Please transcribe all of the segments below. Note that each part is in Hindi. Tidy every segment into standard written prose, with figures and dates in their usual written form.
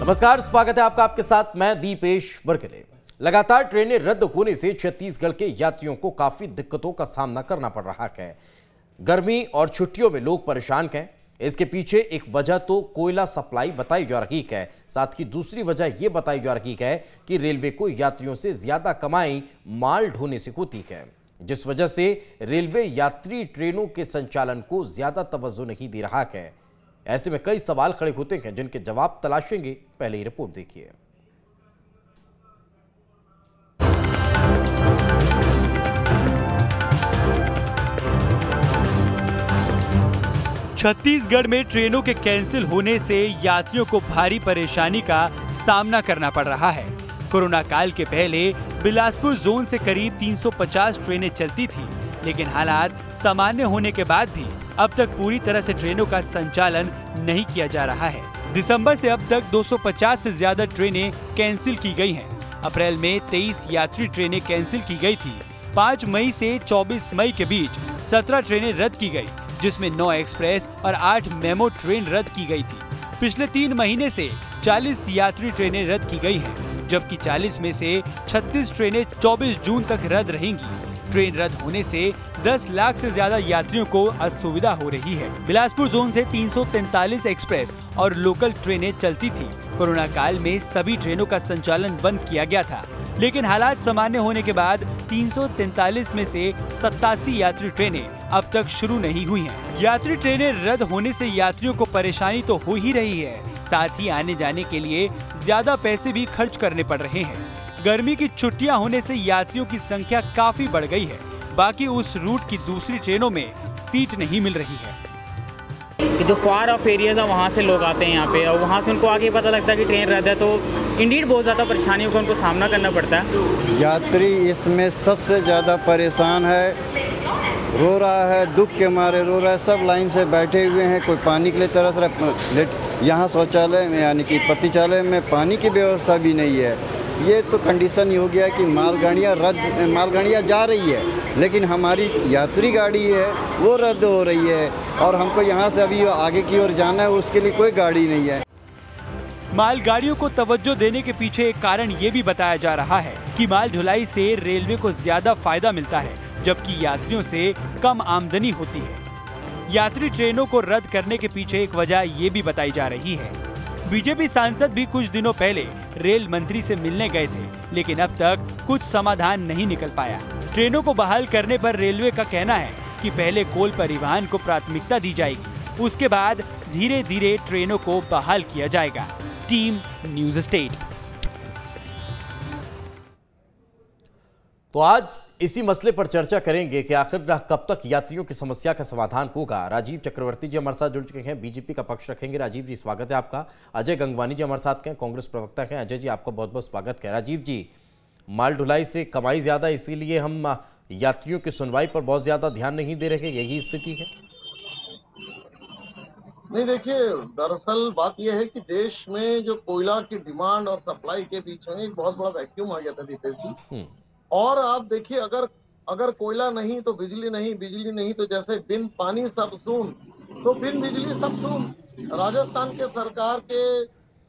नमस्कार, स्वागत है आपका। आपके साथ मैं दीपेश बरकले। लगातार ट्रेनें रद्द होने से छत्तीसगढ़ के यात्रियों को काफी दिक्कतों का सामना करना पड़ रहा है। गर्मी और छुट्टियों में लोग परेशान हैं। इसके पीछे एक वजह तो कोयला सप्लाई बताई जा रही है, साथ ही दूसरी वजह यह बताई जा रही है कि रेलवे को यात्रियों से ज्यादा कमाई माल ढोने से होती है, जिस वजह से रेलवे यात्री ट्रेनों के संचालन को ज्यादा तवज्जो नहीं दे रहा है। ऐसे में कई सवाल खड़े होते हैं जिनके जवाब तलाशेंगे। पहले ही रिपोर्ट देखिए। छत्तीसगढ़ में ट्रेनों के कैंसिल होने से यात्रियों को भारी परेशानी का सामना करना पड़ रहा है। कोरोना काल के पहले बिलासपुर जोन से करीब 350 ट्रेनें चलती थी, लेकिन हालात सामान्य होने के बाद भी अब तक पूरी तरह से ट्रेनों का संचालन नहीं किया जा रहा है। दिसंबर से अब तक 250 से ज्यादा ट्रेनें कैंसिल की गई हैं। अप्रैल में 23 यात्री ट्रेनें कैंसिल की गई थी। 5 मई से 24 मई के बीच 17 ट्रेनें रद्द की गई, जिसमें 9 एक्सप्रेस और 8 मेमो ट्रेन रद्द की गई थी। पिछले 3 महीने से 40 यात्री ट्रेनें रद्द की गई हैं, जबकि 40 में से 36 ट्रेनें 24 जून तक रद्द रहेंगी। ट्रेन रद्द होने से 10 लाख से ज्यादा यात्रियों को असुविधा हो रही है। बिलासपुर जोन से 343 एक्सप्रेस और लोकल ट्रेनें चलती थी। कोरोना काल में सभी ट्रेनों का संचालन बंद किया गया था, लेकिन हालात सामान्य होने के बाद 343 में से 87 यात्री ट्रेनें अब तक शुरू नहीं हुई हैं। यात्री ट्रेनें रद्द होने से यात्रियों को परेशानी तो हो ही रही है, साथ ही आने जाने के लिए ज्यादा पैसे भी खर्च करने पड़ रहे हैं। गर्मी की छुट्टियां होने से यात्रियों की संख्या काफी बढ़ गई है। बाकी उस रूट की दूसरी ट्रेनों में सीट नहीं मिल रही है। जो फार ऑफ एरियाज है वहाँ से लोग आते हैं यहाँ पे, और वहाँ से उनको आगे पता लगता है कि ट्रेन रद्द है, तो इंडीड बहुत ज़्यादा परेशानियों का उनको सामना करना पड़ता है। यात्री इसमें सबसे ज़्यादा परेशान है, रो रहा है, दुख के मारे रो रहा है। सब लाइन से बैठे हुए हैं, कोई पानी के लिए तरस रहा है। यहाँ शौचालय में यानी कि पतिचालय में पानी की व्यवस्था भी नहीं है। ये तो कंडीशन ही हो गया कि मालगाड़ियाँ जा रही है, लेकिन हमारी यात्री गाड़ी है वो रद्द हो रही है, और हमको यहाँ से अभी आगे की ओर जाना है, उसके लिए कोई गाड़ी नहीं है। मालगाड़ियों को तवज्जो देने के पीछे एक कारण ये भी बताया जा रहा है कि माल ढुलाई से रेलवे को ज्यादा फायदा मिलता है, जबकि यात्रियों से कम आमदनी होती है। यात्री ट्रेनों को रद्द करने के पीछे एक वजह ये भी बताई जा रही है। बीजेपी सांसद भी कुछ दिनों पहले रेल मंत्री से मिलने गए थे, लेकिन अब तक कुछ समाधान नहीं निकल पाया। ट्रेनों को बहाल करने पर रेलवे का कहना है कि पहले कोल परिवहन को प्राथमिकता दी जाएगी, उसके बाद धीरे धीरे ट्रेनों को बहाल किया जाएगा। Team news state. तो आज इसी मसले पर चर्चा करेंगे कि आखिर कब तक यात्रियों की समस्या का समाधान होगा। राजीव चक्रवर्ती जी हमारे साथ जुड़ चुके हैं, बीजेपी का पक्ष रखेंगे। राजीव जी स्वागत है आपका। अजय गंगवानी जी हमारे साथ हैं, कांग्रेस प्रवक्ता हैं। अजय जी आपका बहुत बहुत स्वागत है। राजीव जी, माल ढुलाई से कमाई ज्यादा, इसीलिए हम यात्रियों की सुनवाई पर बहुत ज्यादा ध्यान नहीं दे रहे, यही स्थिति है? नहीं, देखिए, दरअसल बात यह है कि देश में जो कोयला की डिमांड और सप्लाई के बीच में एक बहुत बड़ा वैक्यूम आ गया था दीपेश जी। और आप देखिए, अगर कोयला नहीं तो बिजली नहीं, बिजली नहीं तो जैसे बिन पानी सब सून, तो बिन बिजली सब सून। राजस्थान के सरकार के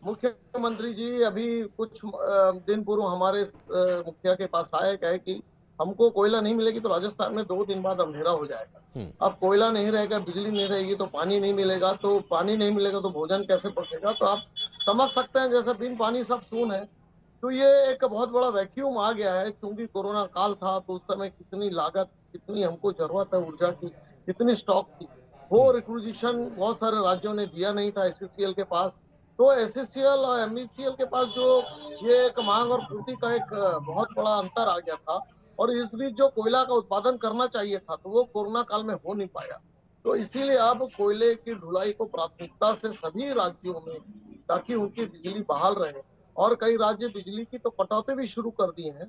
मुख्यमंत्री जी अभी कुछ दिन पूर्व हमारे मुखिया के पास आए, कहे कि हमको कोयला नहीं मिलेगी तो राजस्थान में 2 दिन बाद अंधेरा हो जाएगा। अब कोयला नहीं रहेगा, बिजली नहीं रहेगी तो पानी नहीं मिलेगा, तो पानी नहीं मिलेगा तो भोजन कैसे पकेगा। तो आप समझ सकते हैं जैसे बिन पानी सब सून है। तो ये एक बहुत बड़ा वैक्यूम आ गया है, क्योंकि कोरोना काल था तो उस समय कितनी लागत, कितनी हमको जरूरत है ऊर्जा की, कितनी स्टॉक की, वो रिक्विजिशन बहुत सारे राज्यों ने दिया नहीं था एससीसीएल के पास। तो एससीसीएल और एमईसीएल के पास जो ये एक मांग और पूर्ति का एक बहुत बड़ा अंतर आ गया था, और इस बीच जो कोयला का उत्पादन करना चाहिए था तो वो कोरोना काल में हो नहीं पाया। तो इसीलिए अब कोयले की ढुलाई को प्राथमिकता से सभी राज्यों में, ताकि उनकी बिजली बहाल रहे, और कई राज्य बिजली की तो कटौती भी शुरू कर दिए हैं।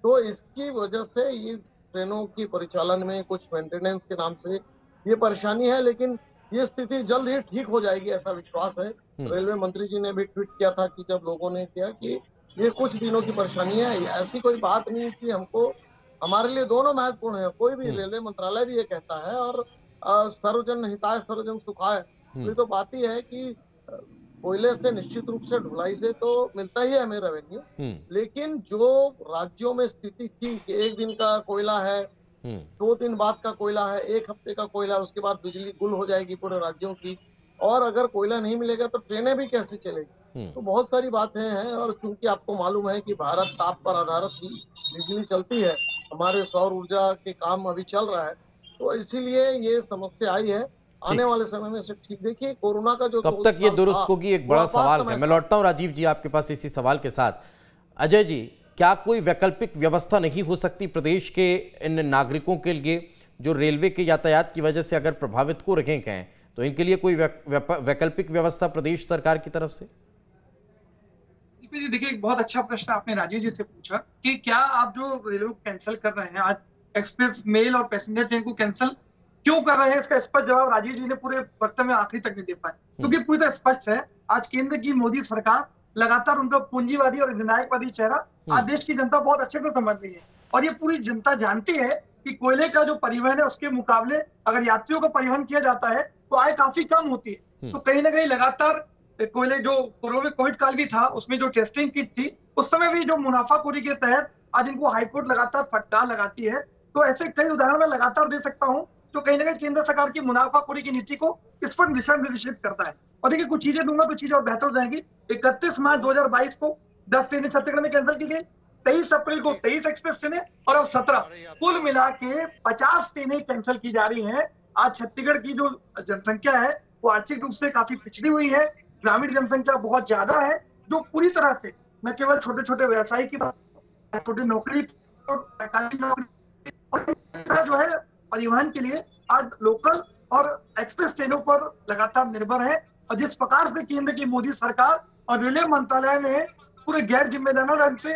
तो इसकी वजह से ये ट्रेनों की परिचालन में कुछ मेंटेनेंस के नाम से ये परेशानी है, लेकिन ये स्थिति जल्द ही ठीक हो जाएगी, ऐसा विश्वास है। रेलवे मंत्री जी ने भी ट्वीट किया था कि जब लोगों ने किया कि ये कुछ दिनों की परेशानी है, ऐसी कोई बात नहीं कि हमको, हमारे लिए दोनों महत्वपूर्ण है। कोई भी रेलवे मंत्रालय भी ये कहता है, और सर्वजन हिताय सर्वजन सुखाय। ये तो बात ही है कि कोयले से निश्चित रूप से ढुलाई से तो मिलता ही है हमें रेवेन्यू, लेकिन जो राज्यों में स्थिति थी कि एक दिन का कोयला है, 2 दिन बाद का कोयला है, 1 हफ्ते का कोयला, उसके बाद बिजली गुल हो जाएगी पूरे राज्यों की, और अगर कोयला नहीं मिलेगा तो ट्रेनें भी कैसे चलेगी। तो बहुत सारी बातें हैं, और क्योंकि आपको मालूम है कि भारत ताप पर आधारित बिजली चलती है, हमारे सौर ऊर्जा के काम अभी चल रहा है, तो इसीलिए ये समस्या आई है। आने वाले समय में से ठीक देखिए कोरोना का जो कब तक ये दुरुस्त होगी, एक बड़ा सवाल है। मैं लौटता हूं राजीव जी आपके पास इसी सवाल के साथ। अजय जी, क्या कोई वैकल्पिक व्यवस्था नहीं हो सकती प्रदेश के इन नागरिकों के लिए जो रेलवे के यातायात की वजह से अगर प्रभावित हो रहे हैं, तो इनके लिए कोई वैकल्पिक व्यवस्था प्रदेश सरकार की तरफ से? देखिए, एक बहुत अच्छा प्रश्न आपने राजीव जी से पूछा कि क्या आप जो रेलवे को कैंसिल कर रहे हैं, आज एक्सप्रेस मेल और पैसेंजर ट्रेन को कैंसिल क्यों कर रहे हैं, इसका स्पष्ट जवाब राजीव जी ने पूरे वक्त में आखिरी तक नहीं दे पाए। क्योंकि पूरी तरह स्पष्ट है, आज केंद्र की मोदी सरकार लगातार उनका पूंजीवादी और अधिनायकवादी चेहरा आज देश की जनता बहुत अच्छे से समझ रही है, और ये पूरी जनता जानती है कि कोयले का जो परिवहन है उसके मुकाबले अगर यात्रियों का परिवहन किया जाता है तो आय काफी कम होती है। तो कहीं ना कहीं लगातार कोयले जो कोविड काल भी था, उसमें जो टेस्टिंग किट थी, उस समय भी जो मुनाफाखोरी के तहत आज इनको हाईकोर्ट लगातार फटकार लगाती है। तो ऐसे कई उदाहरण मैं लगातार दे सकता हूँ जो कहीं ना कहीं केंद्र सरकार की मुनाफाखोरी की नीति को इस पर दिशा निर्देशित करता है। और देखिए, कुछ चीजें दूंगा, कुछ चीजें और बेहतर हो जाएंगी। 31 मार्च 2022 को 10 ट्रेनें छत्तीसगढ़ में कैंसिल की गई, 23 अप्रैल को 23 एक्सप्रेस ट्रेनें, और अब 17, कुल मिला के 50 ट्रेनें कैंसिल की जा रही हैं। आज छत्तीसगढ़ की जो जनसंख्या है वो आर्थिक रूप से काफी पिछड़ी हुई है, ग्रामीण जनसंख्या बहुत ज्यादा है, जो पूरी तरह से न केवल छोटे छोटे व्यवसायी की बात, छोटी नौकरी जो है परिवहन के लिए आज लोकल और एक्सप्रेस ट्रेनों पर लगातार निर्भर है। और जिस प्रकार से केंद्र की मोदी सरकार और रेलवे मंत्रालय ने पूरे गैर जिम्मेदार ढंग से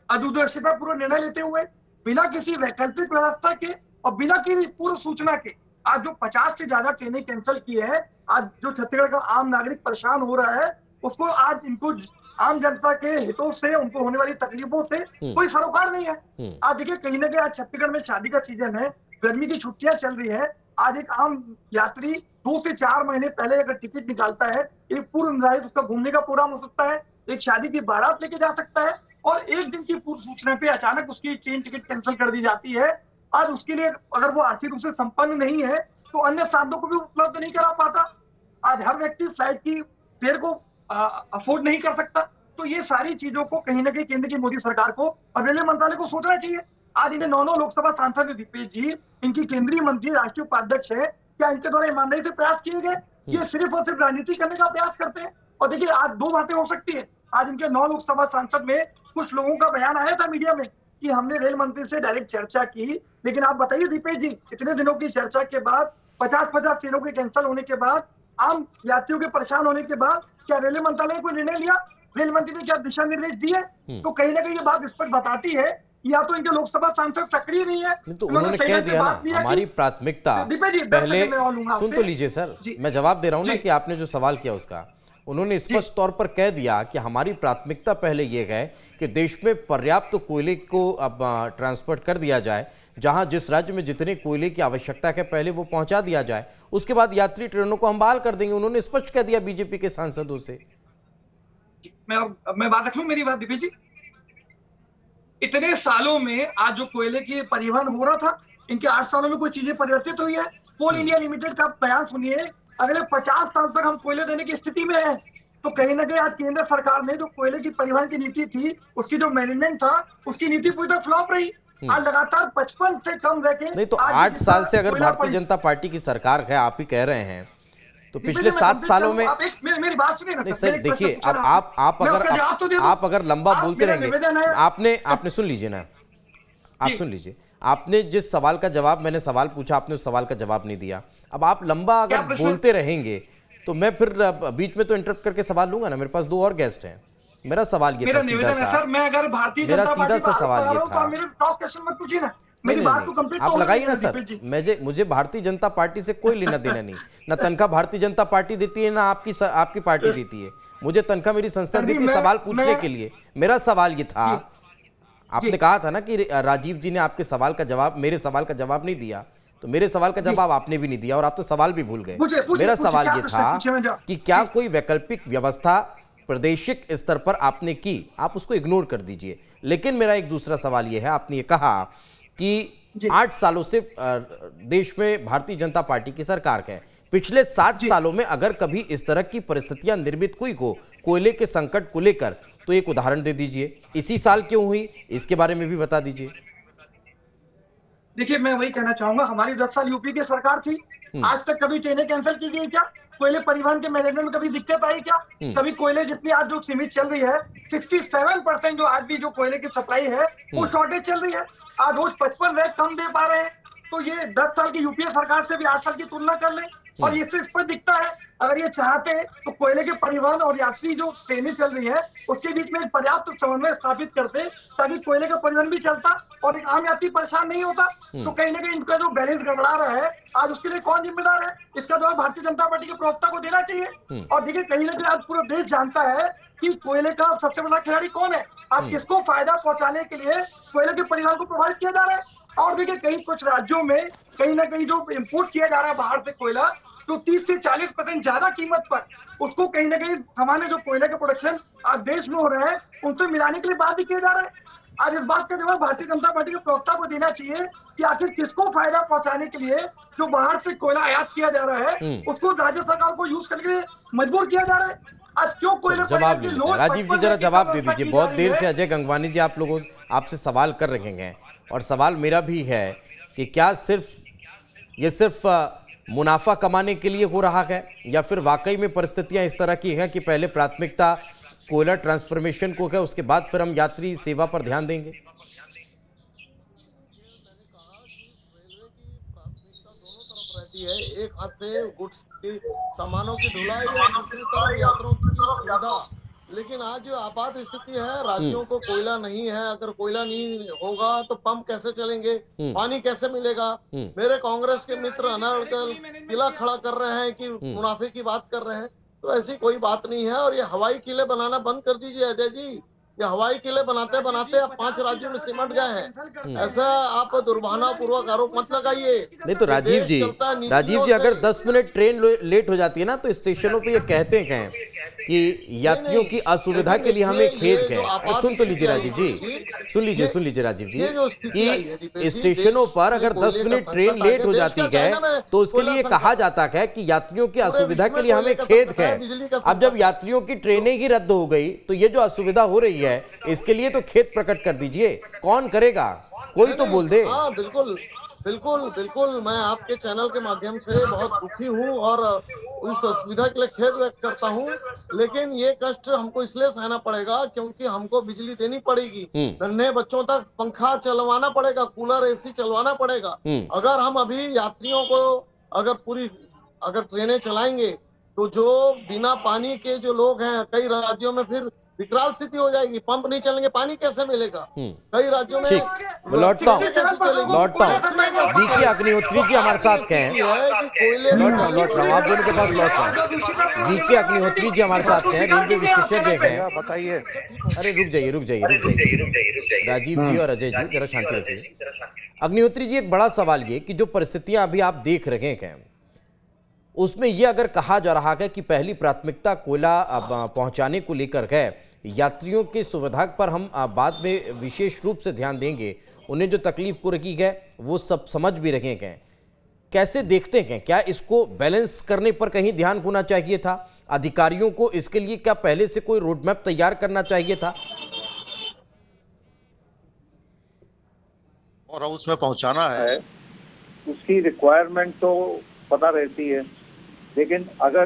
अदूरदर्शिता पूर्व निर्णय लेते हुए बिना किसी वैकल्पिक व्यवस्था के और बिना किसी पूर्व सूचना के आज जो 50 से ज्यादा ट्रेनें कैंसिल की है, आज जो छत्तीसगढ़ का आम नागरिक परेशान हो रहा है, उसको आज इनको आम जनता के हितों से, उनको होने वाली तकलीफों से कोई सरोकार नहीं है। आज देखिए, कहीं ना कहीं आज छत्तीसगढ़ में शादी का सीजन है, गर्मी की छुट्टियां चल रही है। आज एक आम यात्री 2 से 4 महीने पहले अगर टिकट निकालता है, एक पूर्व निर्धारित उसका घूमने का प्रोग्राम हो सकता है, एक शादी की बारात लेके जा सकता है, और एक दिन की पूर्व सूचना पे अचानक उसकी ट्रेन टिकट कैंसिल कर दी जाती है। आज उसके लिए अगर वो आर्थिक रूप से संपन्न नहीं है तो अन्य साधनों को भी उपलब्ध नहीं करा पाता। आज हर व्यक्ति फ्लाइट की फेयर को अफोर्ड नहीं कर सकता। तो ये सारी चीजों को कहीं ना कहीं केंद्र की मोदी सरकार को और रेलवे मंत्रालय को सोचना चाहिए। आज इन्हें 9 लोकसभा सांसद है दीपेश जी, इनकी केंद्रीय मंत्री, राष्ट्रीय उपाध्यक्ष है, क्या इनके द्वारा ईमानदारी से प्रयास किए गए? ये सिर्फ और सिर्फ राजनीति करने का प्रयास करते हैं। और देखिए, आज 2 बातें हो सकती है। आज इनके 9 लोकसभा सांसद में कुछ लोगों का बयान आया था मीडिया में कि हमने रेल मंत्री से डायरेक्ट चर्चा की, लेकिन आप बताइए दीपेश जी, इतने दिनों की चर्चा के बाद, 50-50 ट्रेनों के कैंसिल होने के बाद, आम यात्रियों के परेशान होने के बाद, क्या रेलवे मंत्रालय ने कोई निर्णय लिया? रेल मंत्री ने क्या दिशा निर्देश दिए? तो कहीं ना कहीं ये बात स्पष्ट बताती है या तो इनके लोकसभा सांसद सक्रिय नहीं है। तो उन्होंने कह दिया ना, हमारी प्राथमिकता पहले, सुन तो लीजिए सर, मैं जवाब दे रहा हूं ना कि आपने जो सवाल किया उसका। उन्होंने स्पष्ट तौर पर कह दिया कि हमारी प्राथमिकता पहले ये है कि देश में पर्याप्त कोयले को अब ट्रांसपोर्ट कर दिया जाए, जहां जिस राज्य में जितने कोयले की आवश्यकता है पहले वो पहुंचा दिया जाए, उसके बाद यात्री ट्रेनों को हम बहाल कर देंगे। उन्होंने स्पष्ट कह दिया बीजेपी के सांसदों से। मैं बात रख लूं, मेरी बात दीपेश जी। इतने सालों में आज जो कोयले की परिवहन हो रहा था, इनके 8 सालों में कोई चीजें परिवर्तित हुई है? कोल इंडिया लिमिटेड का बयान सुनिए, अगले 50 साल तक हम कोयले देने की स्थिति में हैं। तो कहीं ना कहीं आज केंद्र सरकार ने जो कोयले की परिवहन की नीति थी, उसकी जो मैनेजमेंट था, उसकी नीति पूरी तरह फ्लॉप रही। आज लगातार 55 से कम रह के, नहीं तो 8 साल से अगर भारतीय जनता पार्टी की सरकार है, आप ही कह रहे हैं, तो पिछले 7 सालों में मेरी बात सुनिए ना सर। देखिए, अब आप अगर लंबा बोलते रहेंगे, आपने सुन लीजिए ना, आप सुन लीजिए। आपने जिस सवाल का जवाब, मैंने सवाल पूछा, आपने उस सवाल का जवाब नहीं दिया। अब आप लंबा अगर बोलते रहेंगे तो मैं फिर बीच में तो इंटरप्ट करके सवाल लूंगा ना। मेरे पास 2 और गेस्ट हैं। मेरा सवाल ये था सीधा सा, मेरा सीधा सा सवाल ये था, मेरी बात को कंप्लीट आप लगाइए ना सर। मुझे भारतीय जनता पार्टी से कोई लेना देना नहीं, ना तनख्वाह भारतीय जनता पार्टी देती है, ना आपकी पार्टी देती है। मुझे तनख्वाह मेरी संस्था देती है सवाल पूछने के लिए। मेरा सवाल ये था, आपने कहा था ना कि राजीव जी ने आपके सवाल का जवाब, मेरे सवाल का जवाब नहीं दिया। तो मेरे सवाल का जवाब आपने भी नहीं दिया और आप तो सवाल भी भूल गए। मेरा सवाल ये था कि क्या कोई वैकल्पिक व्यवस्था प्रादेशिक स्तर पर आपने की, आप उसको इग्नोर कर दीजिए, लेकिन मेरा एक दूसरा सवाल ये है, आपने ये कहा कि 8 सालों से देश में भारतीय जनता पार्टी की सरकार है, पिछले 7 सालों में अगर कभी इस तरह की परिस्थितियां निर्मित हुई हो कोयले के संकट को लेकर, तो एक उदाहरण दे दीजिए। इसी साल क्यों हुई, इसके बारे में भी बता दीजिए। देखिए, मैं वही कहना चाहूंगा, हमारी 10 साल यूपी की सरकार थी, आज तक कभी ट्रेनें कैंसिल की गई क्या? कोयले परिवहन के मैनेजमेंट में कभी दिक्कत आई क्या? कभी कोयले जितनी आज जो सीमित चल रही है, 67% जो आज भी जो कोयले की सप्लाई है वो शॉर्टेज चल रही है। आज रोज 55 रैक कम दे पा रहे हैं। तो ये 10 साल की यूपीए सरकार से भी 8 साल की तुलना कर लें और ये सिर्फ पर दिखता है। अगर ये चाहते हैं तो कोयले के परिवहन और यात्री जो ट्रेनें चल रही है उसके बीच में एक पर्याप्त समन्वय स्थापित करते, ताकि कोयले का परिवहन भी चलता और एक आम यात्री परेशान नहीं होता। तो कहीं ना कहीं इनका जो बैलेंस गड़बड़ा रहा है, आज उसके लिए कौन जिम्मेदार है? इसका जवाब भारतीय जनता पार्टी के प्रवक्ता को देना चाहिए। और देखिए, कहीं ना कहीं आज पूरा देश जानता है कि कोयले का सबसे बड़ा खिलाड़ी कौन है। आज किसको फायदा पहुंचाने के लिए कोयले के परिवहन को प्रभावित किया जा रहा है। और देखिए, कहीं कुछ राज्यों में कहीं ना कहीं जो इम्पोर्ट किया जा रहा है बाहर से कोयला, तो 30 से 40% ज्यादा कीमत पर उसको कहीं ना कहीं हमारे जो कोयले का प्रोडक्शन आज देश में हो रहा है उनसे मिलाने के लिए बात भी किया जा रहा है। आज इस बात का जवाब भारतीय जनता पार्टी के प्रवक्ता को देना चाहिए कि आखिर किसको फायदा पहुंचाने के लिए जो बाहर से कोयला आयात किया जा रहा है उसको राज्य सरकार को यूज करने के लिए मजबूर किया जा रहा है। आज क्यों कोयले जवाब नहीं देते? राजीव जी जरा जवाब दे दीजिए। बहुत देर से अजय गंगवानी जी आप लोगों आपसे सवाल कर रहे हैं और सवाल मेरा भी है कि क्या सिर्फ मुनाफा कमाने के लिए हो रहा है या फिर वाकई में परिस्थितियां इस तरह की हैं कि पहले प्राथमिकता कोयला ट्रांसफॉर्मेशन को है, उसके बाद फिर हम यात्री सेवा पर ध्यान देंगे? एक हाथ से गुड्स की सामानों की ढुलाई और दूसरी तरफ यात्रियों की सुविधा। लेकिन आज जो आपात स्थिति है, राज्यों को कोयला नहीं है, अगर कोयला नहीं होगा तो पंप कैसे चलेंगे, पानी कैसे मिलेगा? मेरे कांग्रेस के मित्र अनर्गल किला खड़ा कर रहे हैं कि मुनाफे की बात कर रहे हैं, तो ऐसी कोई बात नहीं है। और ये हवाई किले बनाना बंद कर दीजिए अजय जी। ये हवाई किले बनाते बनाते अब 5 राज्यों में सिमट गए हैं। ऐसा आप दुर्भावना पूर्वक आरोप मत लगाइए। नहीं तो राजीव जी अगर 10 मिनट ट्रेन लेट हो जाती है ना, तो स्टेशनों पे ये कहते हैं कि यात्रियों की असुविधा के लिए हमें खेद है। सुन तो लीजिए राजीव जी, सुन लीजिए राजीव जी कि स्टेशनों पर अगर 10 मिनट ट्रेन लेट हो जाती है तो उसके लिए कहा जाता है कि यात्रियों की असुविधा के लिए हमें खेद है। अब जब यात्रियों की ट्रेनें ही रद्द हो गई तो ये जो असुविधा हो रही है इसके लिए तो खेद प्रकट कर दीजिए। कौन करेगा? कोई तो बोल दे। हाँ, बिल्कुल मैं आपके चैनल के माध्यम से बहुत दुखी हूँ और उस असुविधा के लिए खेद व्यक्त करता हूँ। लेकिन ये कष्ट हमको इसलिए सहना पड़ेगा क्योंकि हमको बिजली देनी पड़ेगी, नन्हे बच्चों तक पंखा चलवाना पड़ेगा, कूलर एसी चलवाना पड़ेगा। अगर हम अभी यात्रियों को अगर ट्रेनें चलाएंगे तो जो बिना पानी के जो लोग हैं कई राज्यों में फिर विकराल स्थिति हो जाएगी। पंप नहीं चलेंगे, पानी कैसे मिलेगा? कई राज्यों में लौटता हूँ वीके अग्निहोत्री जी हमारे साथ हैं। लौट रहा हूँ आप दोनों के पास लौट रहा हूँ। वीके अग्निहोत्री जी हमारे साथ हैं, रेलवे विशेषज्ञ हैं। बताइए। अरे रुक जाइए राजीव जी और अजय जी जरा शांति रखिए। अग्निहोत्री जी, एक बड़ा सवाल ये कि जो परिस्थितियां अभी आप देख रहे हैं उसमें यह अगर कहा जा रहा है कि पहली प्राथमिकता कोयला पहुंचाने को लेकर है, यात्रियों की सुविधा पर हम बाद में विशेष रूप से ध्यान देंगे, उन्हें जो तकलीफ हो रही है वो सब समझ भी रहे हैं, कैसे देखते हैं? क्या इसको बैलेंस करने पर कहीं ध्यान होना चाहिए था? अधिकारियों को इसके लिए क्या पहले से कोई रोड मैप तैयार करना चाहिए था और उसमें पहुंचाना है? उसकी रिक्वायरमेंट तो पता रहती है, लेकिन अगर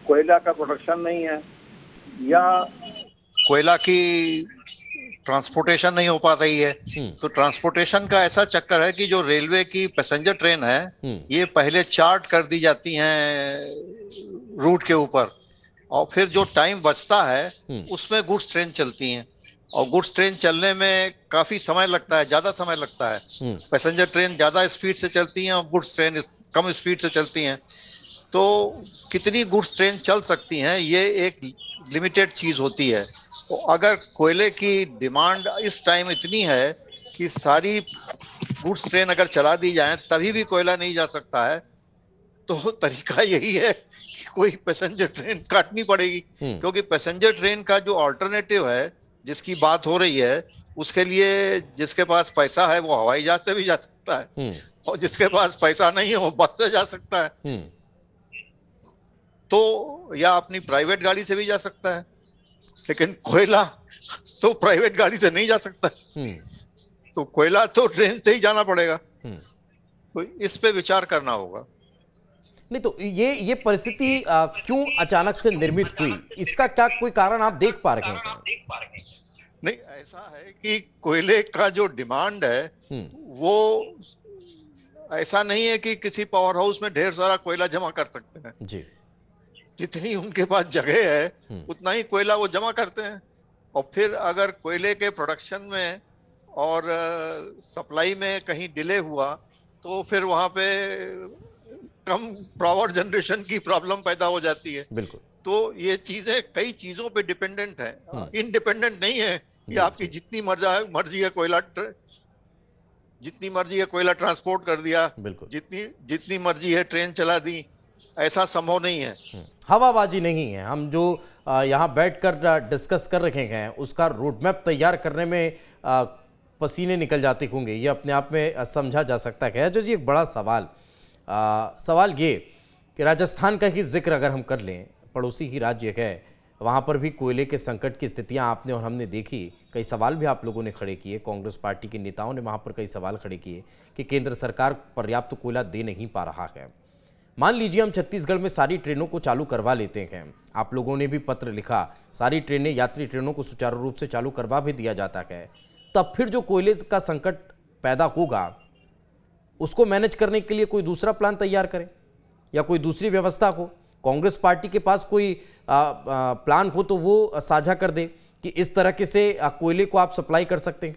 कोयला का प्रोडक्शन नहीं है या कोयला की ट्रांसपोर्टेशन नहीं हो पा रही है, तो ट्रांसपोर्टेशन का ऐसा चक्कर है कि जो रेलवे की पैसेंजर ट्रेन है ये पहले चार्ट कर दी जाती हैं रूट के ऊपर, और फिर जो टाइम बचता है उसमें गुड्स ट्रेन चलती हैं, और गुड्स ट्रेन चलने में काफी समय लगता है, ज्यादा समय लगता है। पैसेंजर ट्रेन ज्यादा स्पीड से चलती हैं और गुड्स ट्रेन कम स्पीड से चलती हैं। तो कितनी गुड्स ट्रेन चल सकती हैं ये एक लिमिटेड चीज होती है। तो अगर कोयले की डिमांड इस टाइम इतनी है कि सारी गुड्स ट्रेन अगर चला दी जाए तभी भी कोयला नहीं जा सकता है, तो तरीका यही है कि कोई पैसेंजर ट्रेन काटनी पड़ेगी, क्योंकि पैसेंजर ट्रेन का जो अल्टरनेटिव है जिसकी बात हो रही है, उसके लिए जिसके पास पैसा है वो हवाई जहाज से भी जा सकता है, और जिसके पास पैसा नहीं है वो बस से जा सकता है, तो या अपनी प्राइवेट गाड़ी से भी जा सकता है, लेकिन कोयला तो प्राइवेट गाड़ी से नहीं जा सकता, तो कोयला तो ट्रेन से ही जाना पड़ेगा, तो इस पे विचार करना होगा। नहीं तो ये परिस्थिति क्यों अचानक से निर्मित हुई, इसका क्या कोई कारण आप देख पा रहे हैं? नहीं, ऐसा है कि कोयले का जो डिमांड है वो ऐसा नहीं है कि किसी पावर हाउस में ढेर सारा कोयला जमा कर सकते हैं जी, जितनी उनके पास जगह है उतना ही कोयला वो जमा करते हैं, और फिर अगर कोयले के प्रोडक्शन में और सप्लाई में कहीं डिले हुआ तो फिर वहां पे कम पावर जनरेशन की प्रॉब्लम पैदा हो जाती है। बिल्कुल। तो ये चीजें कई चीजों पे डिपेंडेंट है, इंडिपेंडेंट नहीं है कि आपकी जितनी मर्जी है कोयला ट्रांसपोर्ट कर दिया, जितनी मर्जी है ट्रेन चला दी, ऐसा संभव नहीं है। हवाबाजी नहीं है। हम जो यहाँ बैठकर डिस्कस कर रहे हैं उसका रोड मैप तैयार करने में पसीने निकल जाते होंगे, ये अपने आप में समझा जा सकता है। जो जी एक बड़ा सवाल ये कि राजस्थान का ही जिक्र अगर हम कर लें, पड़ोसी ही राज्य है, वहाँ पर भी कोयले के संकट की स्थितियाँ आपने और हमने देखी, कई सवाल भी आप लोगों ने खड़े किए, कांग्रेस पार्टी के नेताओं ने वहाँ पर कई सवाल खड़े किए कि केंद्र सरकार पर्याप्त कोयला दे नहीं पा रहा है। मान लीजिए हम छत्तीसगढ़ में सारी ट्रेनों को चालू करवा लेते हैं, आप लोगों ने भी पत्र लिखा, सारी ट्रेनें, यात्री ट्रेनों को सुचारू रूप से चालू करवा भी दिया जाता है, तब फिर जो कोयले का संकट पैदा होगा उसको मैनेज करने के लिए कोई दूसरा प्लान तैयार करें या कोई दूसरी व्यवस्था हो। कांग्रेस पार्टी के पास कोई प्लान हो तो वो साझा कर दे कि इस तरह से कोयले को आप सप्लाई कर सकते हैं।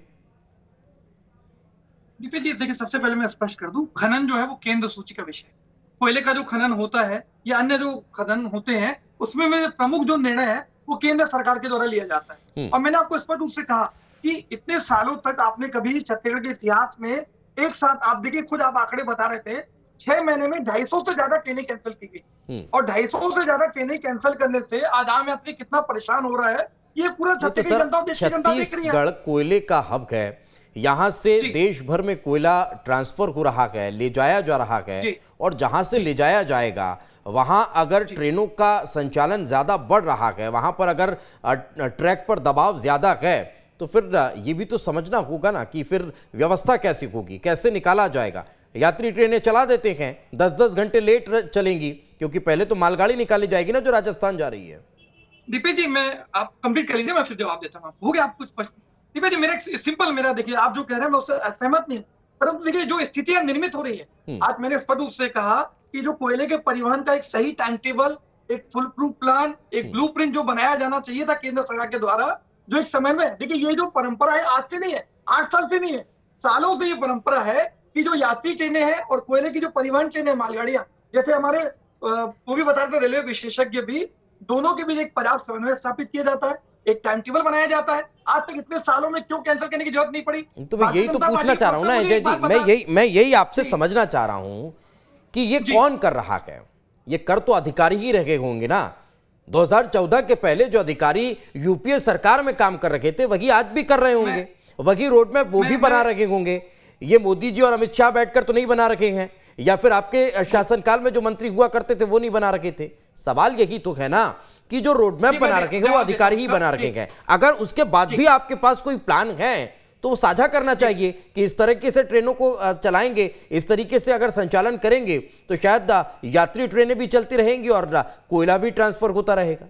दीपेश जी, देखिए सबसे पहले मैं स्पष्ट कर दूं, खनन जो है वो केंद्र सूची का विषय है। कोयले का जो खनन होता है या अन्य जो खनन होते हैं उसमें प्रमुख जो निर्णय है वो केंद्र सरकार के द्वारा लिया जाता है। और मैंने आपको स्पष्ट रूप से कहा कि इतने सालों तक आपने कभी छत्तीसगढ़ के इतिहास में एक साथ, आप देखिए खुद आप आंकड़े बता रहे थे, 6 महीने में 250 से ज्यादा ट्रेनें कैंसिल की गई, और 250 से ज्यादा ट्रेनें कैंसिल करने से आज आम यात्री कितना परेशान हो रहा है ये पूरा छत्तीसगढ़ जनता देश की जनता देख रही है। छत्तीसगढ़ कोयले का हब है, यहाँ से देश भर में कोयला ट्रांसफर हो रहा है, ले जाया जा रहा है, और जहां से ले जाया जाएगा वहां अगर ट्रेनों का संचालन ज्यादा बढ़ रहा है, वहां पर अगर ट्रैक पर दबाव ज्यादा है, तो फिर ये भी तो समझना होगा ना कि फिर व्यवस्था कैसी होगी, कैसे निकाला जाएगा। यात्री ट्रेनें चला देते हैं, 10-10 घंटे लेट चलेंगी, क्योंकि पहले तो मालगाड़ी निकाली जाएगी ना जो राजस्थान जा रही है। दीपेश जी, मैं आप कंप्लीट कर लीजिए, मैं फिर जवाब देता हूँ। हो गया आप कुछ दीपेश जी, मेरा देखिए, आप जो कह रहे हैं मैं उससे सहमत नहीं, परंतु देखिए जो स्थितियां निर्मित हो रही है, आज मैंने स्पष्ट रूप से कहा कि जो कोयले के परिवहन का एक सही टाइम टेबल, एक फुल प्रूफ प्लान, एक ब्लूप्रिंट जो बनाया जाना चाहिए था केंद्र सरकार के द्वारा, जो एक समय में, देखिए ये जो परंपरा है आज से नहीं है, 8 साल से नहीं है, सालों से ये परंपरा है कि जो यात्री ट्रेनें हैं और कोयले की जो परिवहन ट्रेनें, मालगाड़ियां, जैसे हमारे वो भी बता रहे थे रेलवे विशेषज्ञ भी, दोनों के बीच एक पर्याप्त समन्वय स्थापित किया जाता है, एक टाइम टेबल बनाया जाता है। आज तक इतने सालों में क्यों कैंसिल करने की जरूरत नहीं पड़ी? तो मैं यही तो पूछना चाह रहा हूं ना अजय जी, मैं यही आपसे समझना चाह रहा हूं कि ये कौन कर रहा है। ये कर तो अधिकारी ही रहे होंगे ना। 2014 के पहले जो अधिकारी यूपीए सरकार में काम कर रहे थे वही आज भी कर रहे होंगे, वही रोड मैप वो भी बना रहे होंगे। ये मोदी जी और अमित शाह बैठकर तो नहीं बना रखे हैं, या फिर आपके शासनकाल में जो मंत्री हुआ करते थे वो नहीं बना रखे थे। सवाल यही तो है ना कि जो रोड मैप बना रखे हैं वो अधिकारी ही बना रखे हैं। अगर उसके बाद भी आपके पास कोई प्लान है तो वो साझा करना चाहिए कि इस तरीके से ट्रेनों को चलाएंगे, इस तरीके से अगर संचालन करेंगे तो शायद यात्री ट्रेनें भी चलती रहेंगी और कोयला भी ट्रांसफर होता रहेगा।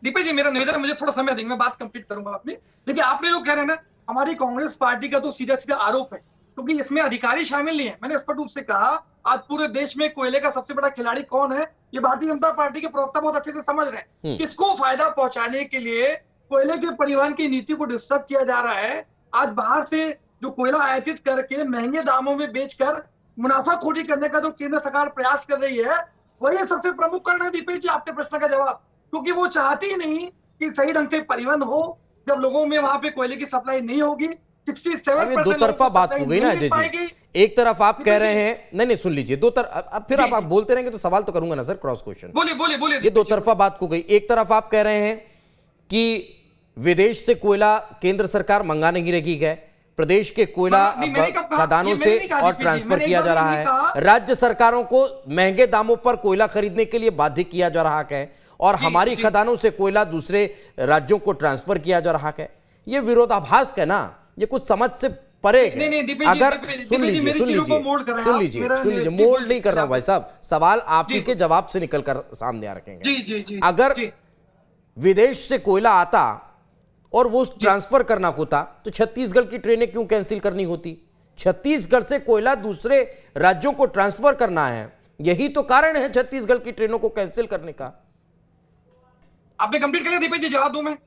दीपेश जी, मेरा निवेदन है, मुझे थोड़ा समय देंगे, मैं बात कंप्लीट करूंगा अपनी। देखिए आपने जो कह रहे हैं ना, हमारी कांग्रेस पार्टी का तो सीधा सीधा आरोप है, क्योंकि इसमें अधिकारी शामिल नहीं है। मैंने स्पष्ट रूप से कहा, आज पूरे देश में कोयले का सबसे बड़ा खिलाड़ी कौन है, ये भारतीय जनता पार्टी के प्रवक्ता बहुत अच्छे से समझ रहे हैं। किसको फायदा पहुंचाने के लिए कोयले के परिवहन की नीति को डिस्टर्ब किया जा रहा है। आज बाहर से जो कोयला आयातित करके महंगे दामों में बेचकर मुनाफाखोरी करने का जो केंद्र सरकार प्रयास कर रही है, वही सबसे प्रमुख कारण है दीपेश जी आपके प्रश्न का जवाब, क्योंकि वो चाहती ही नहीं कि सही ढंग से परिवहन हो। जब लोगों में वहां पे कोयले की सप्लाई नहीं होगी अब ये दो तरफा बात हो गई ना अजय जी। एक तरफ आप कह रहे हैं, नहीं सुन लीजिए, दो तरफ, अब फिर आप बोलते रहेंगे तो सवाल तो करूंगा ना सर, क्रॉस क्वेश्चन। बोलिए। ये दो तरफा बात हो गई। एक तरफ आप कह रहे हैं कि विदेश से कोयला केंद्र सरकार मंगा नहीं रही है, प्रदेश के कोयला खदानों से और ट्रांसफर किया जा रहा है, राज्य सरकारों को महंगे दामों पर कोयला खरीदने के लिए बाध्य किया जा रहा है, और हमारी खदानों से कोयला दूसरे राज्यों को ट्रांसफर किया जा रहा है। ये विरोधाभास है ना, ये कुछ समझ से परे है। अगर सुन लीजिए, मोल्ड नहीं कर रहा हूं भाई साहब, सवाल आप ही के जवाब से निकलकर सामने आ रखेंगे। अगर विदेश से कोयला आता और वो ट्रांसफर करना होता तो छत्तीसगढ़ की ट्रेनें क्यों कैंसिल करनी होती? छत्तीसगढ़ से कोयला दूसरे राज्यों को ट्रांसफर करना है, यही तो कारण है छत्तीसगढ़ की ट्रेनों को कैंसिल करने का। आपने कंप्लीट कर लिया दीपक जी, जवाब दूं मैं?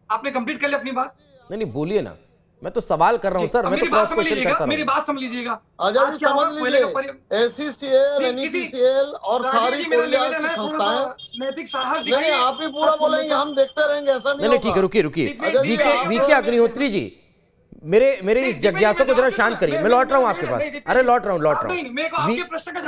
आपने कंप्लीट कर लिया अपनी बात? नहीं बोलिए ना, मैं तो सवाल कर रहा हूं सर, मैं तो क्रॉस क्वेश्चन करता हूं। मेरी बात समझ लीजिएगा, आजाद जी समझ लीजिए, एसीसीएल, एनईपीसीएल और सारी कोयला की संस्थाएं नैतिक साहस नहीं, आप ही पूरा बोलेंगे, हम देखते रहेंगे, ऐसा नहीं। ठीक है, रुकिए। वीके अग्निहोत्री जी, मेरे इस जिज्ञासा को जरा शांत करिए। मैं लौट रहा हूं आपके पास, अरे लौट रहा हूं।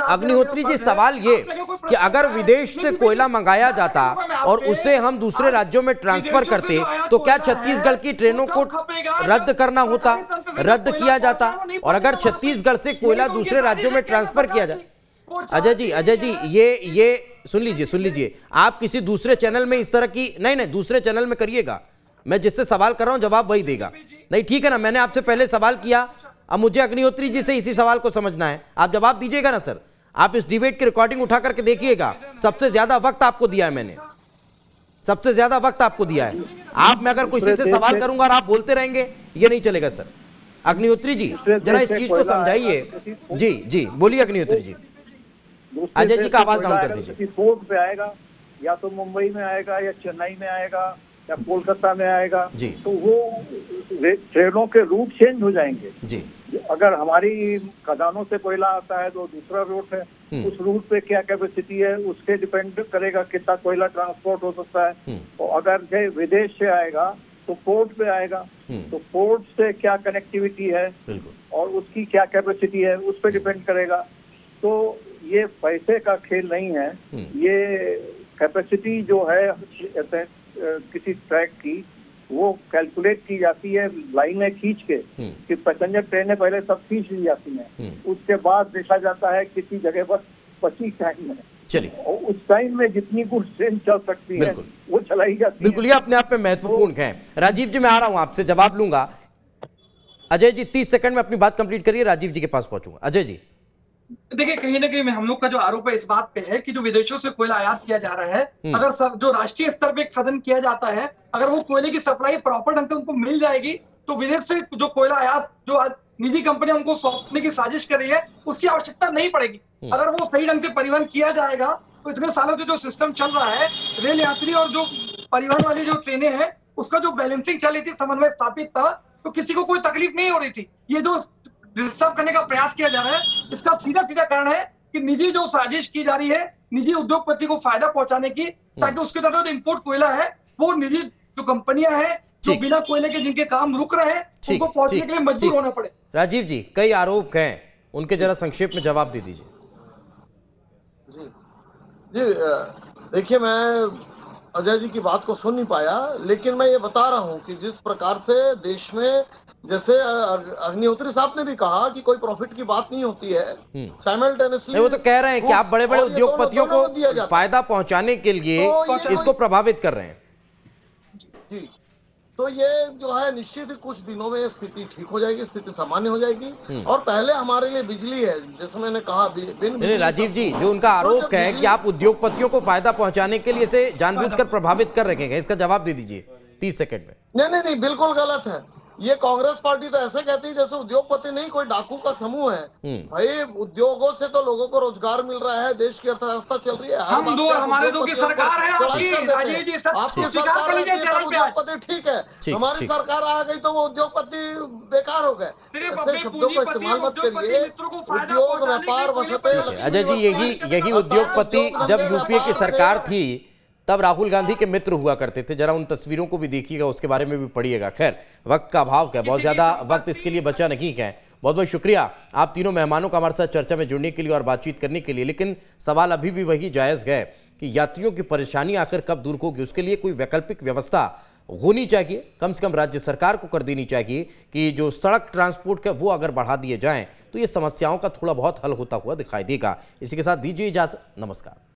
अग्निहोत्री जी, सवाल ये कि अगर विदेश से कोयला मंगाया जाता और उसे हम दूसरे राज्यों में ट्रांसफर करते तो क्या छत्तीसगढ़ की ट्रेनों को रद्द करना होता, रद्द किया जाता? और अगर छत्तीसगढ़ से कोयला दूसरे राज्यों में ट्रांसफर किया जाए, अजय जी ये सुन लीजिए, आप किसी दूसरे चैनल में इस तरह की नहीं दूसरे चैनल में करिएगा, मैं जिससे सवाल कर रहा हूं जवाब वही देगा। नहीं ठीक है ना, मैंने आपसे पहले सवाल किया, अब मुझे अग्निहोत्री जी से इसी सवाल को समझना है, आप जवाब दीजिएगा ना सर। आप इस डिबेट की रिकॉर्डिंग उठा करके देखिएगा, सबसे ज्यादा वक्त आपको दिया है मैंने, सबसे ज्यादा वक्त आपको दिया है। आप मैं अगर किसी से सवाल करूंगा और आप बोलते रहेंगे, ये नहीं चलेगा सर। अग्निहोत्री जी जरा इस चीज को समझाइए। जी बोलिए अग्निहोत्री जी। अजय जी का आवाज डाउन कर दीजिए। पोर्ट पे आएगा, या तो मुंबई में आएगा, या चेन्नई में आएगा, या कोलकाता में आएगा जी, तो वो ट्रेनों के रूट चेंज हो जाएंगे जी। अगर हमारी खदानों से कोयला आता है तो दूसरा रूट है, उस रूट पे क्या कैपेसिटी है उसके डिपेंड करेगा कितना कोयला ट्रांसपोर्ट हो सकता है। और अगर विदेश से आएगा तो पोर्ट पे आएगा, तो पोर्ट से क्या कनेक्टिविटी है और उसकी क्या कैपेसिटी है उस पर डिपेंड करेगा। तो ये पैसे का खेल नहीं है, ये कैपेसिटी जो है किसी ट्रैक की वो कैलकुलेट की जाती है, लाइनें खींच के कि पैसेंजर ट्रेनें पहले सब खींच ली जाती हैं, उसके बाद देखा जाता है किसी जगह पर बची टाइम है, चलिए, और उस टाइम में जितनी कुछ ट्रेन चल सकती है वो चलाई जाती है। बिल्कुल, ये अपने आप में महत्वपूर्ण है। राजीव जी मैं आ रहा हूँ, आपसे जवाब लूंगा। अजय जी 30 सेकंड में अपनी बात कंप्लीट करिए, राजीव जी के पास पहुंचूंगा। अजय जी देखिए, कहीं ना कहीं हम लोग का जो आरोप है इस बात पे है कि जो विदेशों से कोयला आयात किया जा रहा है, अगर जो राष्ट्रीय स्तर पे खनन किया जाता है, अगर वो कोयले की सप्लाई प्रॉपर ढंग से उनको मिल जाएगी तो विदेश से जो कोयला आयात जो निजी कंपनियां उनको सौंपने की साजिश कर रही है उसकी आवश्यकता नहीं पड़ेगी। अगर वो सही ढंग से परिवहन किया जाएगा तो इतने सालों से जो सिस्टम चल रहा है, रेल यात्री और जो परिवहन वाली जो ट्रेनें हैं उसका जो बैलेंसिंग चल रही थी, समन्वय स्थापित था, तो किसी को कोई तकलीफ नहीं हो रही थी। ये जो डिस्टर्ब करने का प्रयास किया जा रहा है, इसका सीधा कारण है कि निजी जो साजिश की जा रही है निजी उद्योगपति को फायदा पहुंचाने की, ताकि उसके द्वारा जो इम्पोर्ट कोयला है वो निजी जो कंपनियां हैं जो बिना कोयले के जिनके काम रुक रहे हैं उनको पहुंचने के लिए मजबूर होना पड़े। राजीव जी कई आरोप हैं, उनके जरा संक्षेप में जवाब दे दीजिए। जी देखिए, मैं अजय जी की बात को सुन नहीं पाया, लेकिन मैं ये बता रहा हूँ कि जिस प्रकार से देश में, जैसे अग्निहोत्री साहब ने भी कहा कि कोई प्रॉफिट की बात नहीं होती है, साइमल्टेनियसली वो तो कह रहे हैं कि आप बड़े बड़े उद्योगपतियों को फायदा पहुंचाने के लिए इसको प्रभावित कर रहे हैं जी। तो ये जो है निश्चित ही कुछ दिनों में स्थिति ठीक हो जाएगी, स्थिति सामान्य हो जाएगी। और पहले हमारे लिए बिजली है, जैसे मैंने कहा, राजीव जी जो उनका आरोप है कि आप उद्योगपतियों को फायदा पहुंचाने के लिए इसे जानबूझकर प्रभावित कर रखे हैं, इसका जवाब दे दीजिए 30 सेकंड में। नहीं, बिल्कुल गलत है। ये कांग्रेस पार्टी तो ऐसे कहती है जैसे उद्योगपति नहीं कोई डाकू का समूह है। भाई उद्योगों से तो लोगों को रोजगार मिल रहा है, देश की अर्थव्यवस्था चल रही है। हमारे दो की सरकार है, आपकी सरकार रहती है तब उद्योगपति ठीक है, हमारी सरकार आ गई तो वो उद्योगपति बेकार हो गए। ऐसे शब्दों को इस्तेमाल मत करिए। उद्योग व्यापार वसते। अजय जी यही उद्योगपति जब यूपीए की सरकार थी तब राहुल गांधी के मित्र हुआ करते थे। जरा उन तस्वीरों को भी देखिएगा, उसके बारे में भी पढ़िएगा। खैर, वक्त का अभाव है, बहुत ज्यादा वक्त इसके लिए बचा नहीं है। बहुत बहुत शुक्रिया आप तीनों मेहमानों का हमारे साथ चर्चा में जुड़ने के लिए और बातचीत करने के लिए। लेकिन सवाल अभी भी वही जायज है कि यात्रियों की परेशानी आखिर कब दूर होगी, उसके लिए कोई वैकल्पिक व्यवस्था होनी चाहिए। कम से कम राज्य सरकार को कर देनी चाहिए कि जो सड़क ट्रांसपोर्ट का वो अगर बढ़ा दिए जाएं तो ये समस्याओं का थोड़ा बहुत हल होता हुआ दिखाई देगा। इसी के साथ दीजिए इजाजत, नमस्कार।